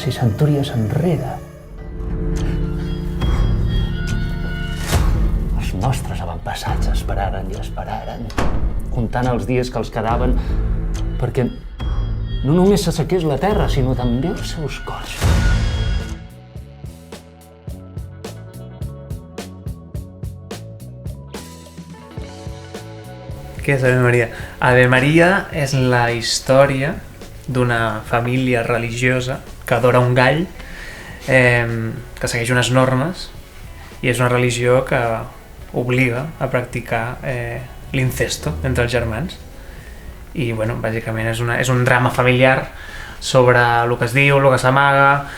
centúries i centúries enrere. Els nostres avantpassats esperaren i esperaren, comptant els dies que els quedaven, perquè no només s'assequés la terra, sinó també els seus cors. Què és Ave Maria? Ave Maria és la història d'una família religiosa que adora un gall, que segueix unes normes, i és una religió que obliga a practicar l'incesto entre els germans. I bueno, bàsicament és un drama familiar sobre el que es diu, el que s'amaga,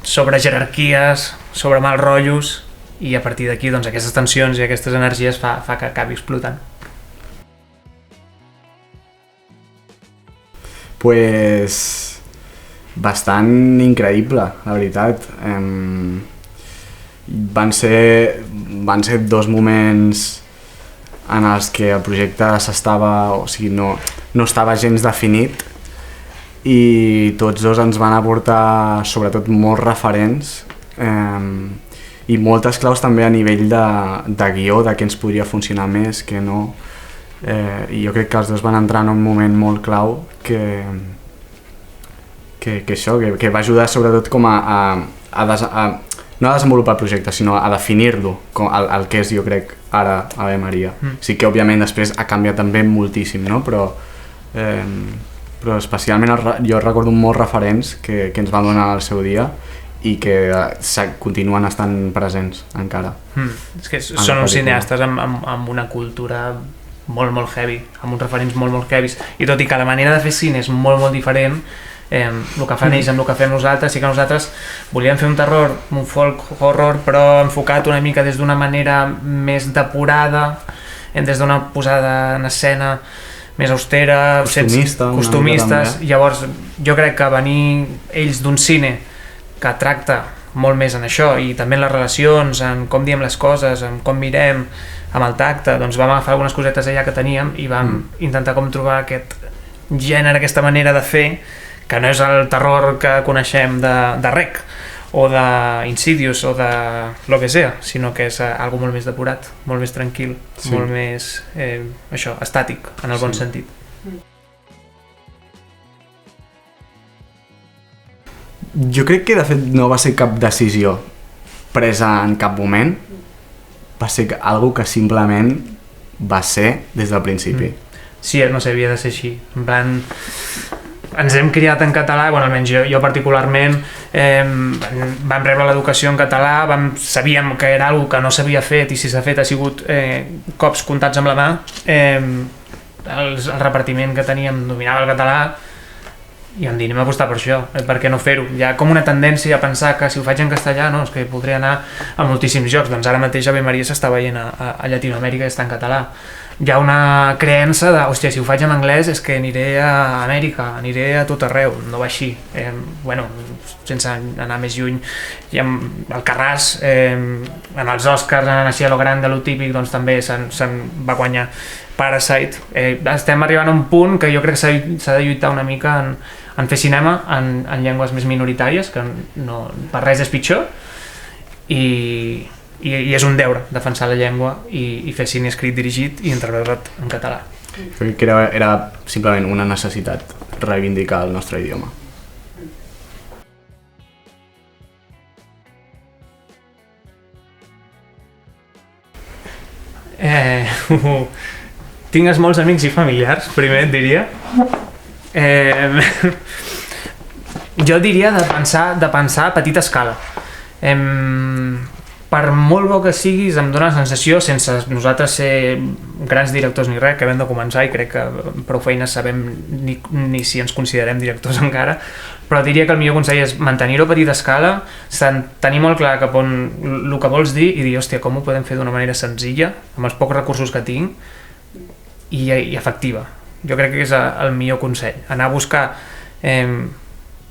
sobre jerarquies, sobre mals rotllos, i a partir d'aquí doncs, aquestes tensions i aquestes energies fa que acabi explotant. Pues bastant increïble, la veritat. Van ser 2 moments en els que el projecte no estava gens definit, i tots dos ens van aportar sobretot molts referents i moltes claus també a nivell de guió, de què ens podria funcionar més, què no. I jo crec que els dos van entrar en un moment molt clau que va ajudar sobretot com no a desenvolupar el projecte, sinó a definir-lo, el que és, jo crec, ara Ave Maria. Sí que òbviament després ha canviat també moltíssim, no? Però especialment jo recordo molts referents que ens van donar al seu dia i que continuen estant presents encara. És que són uns cineastes amb una cultura molt heavy, amb uns referents molt heavies, i tot i que la manera de fer cine és molt diferent, el que fan ells amb el que fem nosaltres, sí que nosaltres volíem fer un terror, un folk horror, però enfocat una mica des d'una manera més depurada, des d'una posada en escena més austera, costumistes. Llavors jo crec que venir ells d'un cine que tracta molt més en això, i també en les relacions, en com diem les coses, en com mirem, amb el tacte, doncs vam agafar algunes cosetes allà que teníem i vam intentar com trobar aquest gènere, aquesta manera de fer, que no és el terror que coneixem de Rec o d'Insidious o de lo que sea, sinó que és algo molt més depurat, molt més tranquil, molt més estàtic, en el bon sentit. Jo crec que de fet no va ser cap decisió presa en cap moment, va ser algo que simplement va ser des del principi. Sí, no sé, havia de ser així. En plan, ens hem criat en català, bueno, almenys jo particularment, vam rebre l'educació en català, sabíem que era una cosa que no s'havia fet, i si s'ha fet ha sigut cops comptats amb la mà. El repartiment que teníem dominava el català, i vam dir, anem a apostar per això, per què no fer-ho? Hi ha com una tendència a pensar que si ho faig en castellà, no, és que podria anar a moltíssims llocs. Doncs ara mateix Ave Maria s'està veient a Llatinoamèrica i està en català. Hi ha una creença de, hòstia, si ho faig en anglès és que aniré a Amèrica, aniré a tot arreu. No va així. Bueno, sense anar més lluny, i amb el Carràs, en els Oscars, en així a lo gran de lo típic, doncs també se'n va guanyar Parasite. Estem arribant a un punt que jo crec que s'ha de lluitar una mica en fer cinema en llengües més minoritàries, que no, per res és pitjor, i és un deure defensar la llengua i fer cine escrit dirigit i entreveure't en català. Crec que era simplement una necessitat reivindicar el nostre idioma. Tingues molts amics i familiars, primer et diria. Jo diria de pensar a petita escala. Per molt bo que siguis, em dóna la sensació, sense nosaltres ser grans directors ni res, que hem de començar i crec que prou feines sabem ni si ens considerem directors encara, però diria que el millor consell és mantenir-ho a petita escala, tenir molt clar cap on el que vols dir i dir, hòstia, com ho podem fer d'una manera senzilla, amb els pocs recursos que tinc, i efectiva. Jo crec que és el millor consell, anar a buscar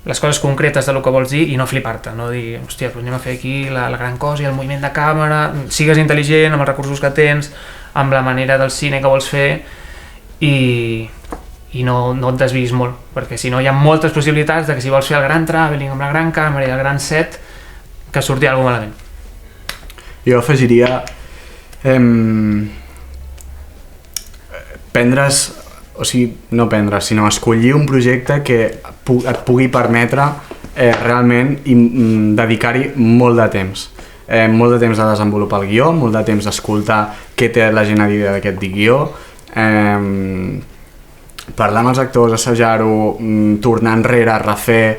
les coses concretes del que vols dir i no flipar-te, no dir, hòstia, doncs anem a fer aquí la gran cosa i el moviment de càmera, sigues intel·ligent amb els recursos que tens, amb la manera del cine que vols fer i i no et desviïs molt, perquè si no hi ha moltes possibilitats de que si vols fer el gran traveling amb la gran càmera i el gran set, que surti alguna cosa malament. Jo afegiria no prendre's, sinó escollir un projecte que et pugui permetre realment dedicar-hi molt de temps. Molt de temps a desenvolupar el guió, molt de temps a escoltar què té la gent a dir d'aquest guió, parlar amb els actors, assajar-ho, tornar enrere, refer,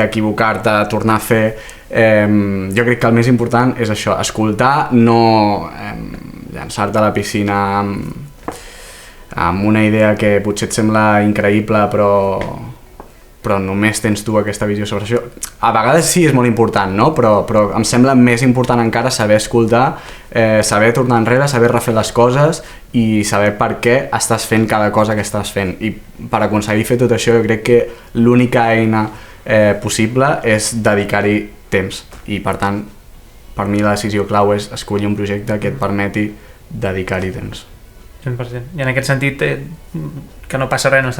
equivocar-te, tornar a fer. Jo crec que el més important és això, escoltar, no llançar-te a la piscina amb una idea que potser et sembla increïble però només tens tu aquesta visió sobre això. A vegades sí és molt important, no? Però em sembla més important encara saber escoltar, saber tornar enrere, saber refer les coses i saber per què estàs fent cada cosa que estàs fent. I per aconseguir fer tot això jo crec que l'única eina possible és dedicar-hi temps. I per tant, per mi la decisió clau és escollir un projecte que et permeti dedicar-hi temps. 100%. I en aquest sentit que no passa res,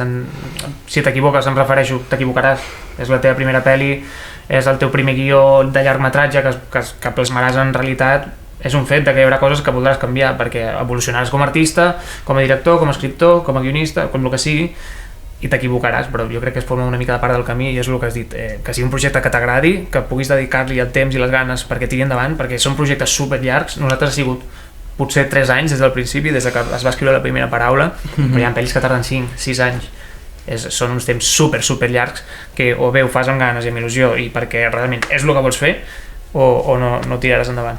si t'equivoques, em refereixo, t'equivocaràs. És la teva primera pel·li, és el teu primer guió de llargmetratge que plasmaràs en realitat. És un fet que hi haurà coses que voldràs canviar perquè evolucionaràs com a artista, com a director, com a escriptor, com a guionista, com el que sigui, i t'equivocaràs, però jo crec que es forma una mica de part del camí i és el que has dit, que sigui un projecte que t'agradi, que puguis dedicar-li el temps i les ganes perquè tiri endavant, perquè són projectes super llargs. Nosaltres ha sigut potser 3 anys des del principi, des que es va escriure la primera paraula, però hi ha pel·lis que tarden 5-6 anys. Són uns temps super llargs que o bé ho fas amb ganes i amb il·lusió i perquè realment és el que vols fer o no tiraràs endavant.